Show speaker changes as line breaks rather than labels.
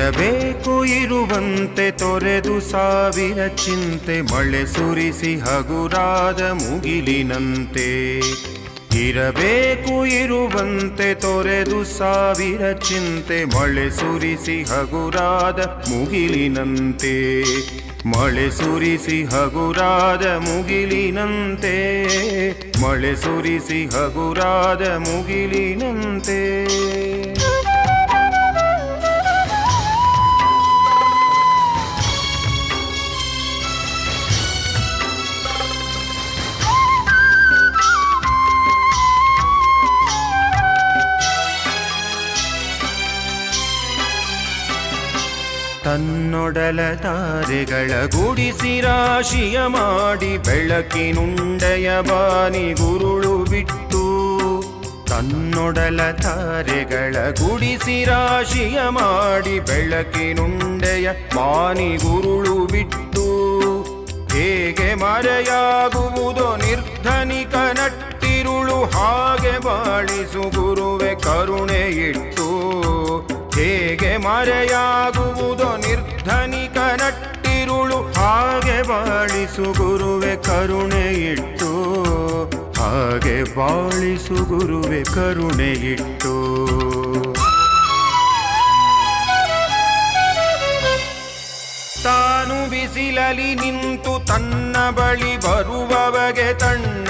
ಇರಬೇಕು ಇರುವಂತೆ ತೊರೆದು ಸಾವಿರ ಚಿಂತೆ ಮಳೆ ಸುರಿಸಿ ಹಗುರಾದ ಮುಗಿಲಿನಂತೆ. ಇರಬೇಕು ಇರುವಂತೆ ತೊರೆದು ಸಾವಿರ ಚಿಂತೆ ಮಳೆ ಸುರಿಸಿ ಹಗುರಾದ ಮುಗಿಲಿನಂತೆ. ಮಳೆ ಸುರಿಸಿ ಹಗುರಾದ ಮುಗಿಲಿನಂತೆ. ಮಳೆ ಸುರಿಸಿ ಹಗುರಾದ ಮುಗಿಲಿನಂತೆ. ತನ್ನೊಡಲ ತಾರೆಗಳ ಗುಡಿಸಿ ರಾಶಿಯ ಮಾಡಿ ಬೆಳಕಿನುಂಡೆಯ ಬಾನಿ ಗುರುಳು ಬಿಟ್ಟು. ತನ್ನೊಡಲ ತಾರೆಗಳ ಗುಡಿಸಿ ರಾಶಿಯ ಮಾಡಿ ಬೆಳಕಿನುಂಡೆಯ ಬಾನಿ ಗುರುಳು ಬಿಟ್ಟು. ಹೇಗೆ ಮರೆಯಾಗುವುದೋ ನಿರ್ಧನಿಕ ನಟ್ಟಿರುಳು ಹಾಗೆ ಬಾಳಿಸು ಗುರುವೆ ಕರುಣೆ ಇಟ್ಟು. ಹೇಗೆ ಮರೆಯಾಗುವುದೋ ನಿರ್ಧನಿಕ ನಟ್ಟಿರುಳು ಹಾಗೆ ಬಾಳಿಸು ಗುರುವೆ ಕರುಣೆ ಇಟ್ಟು. ಹಾಗೆ ಬಾಳಿಸು ಗುರುವೆ ಕರುಣೆ ಇಟ್ಟು. ತಾನು ಬಿಸಿಲಲಿ ನಿಂತು ತನ್ನ ಬಳಿ ಬರುವವಗೆ ತಣ್ಣ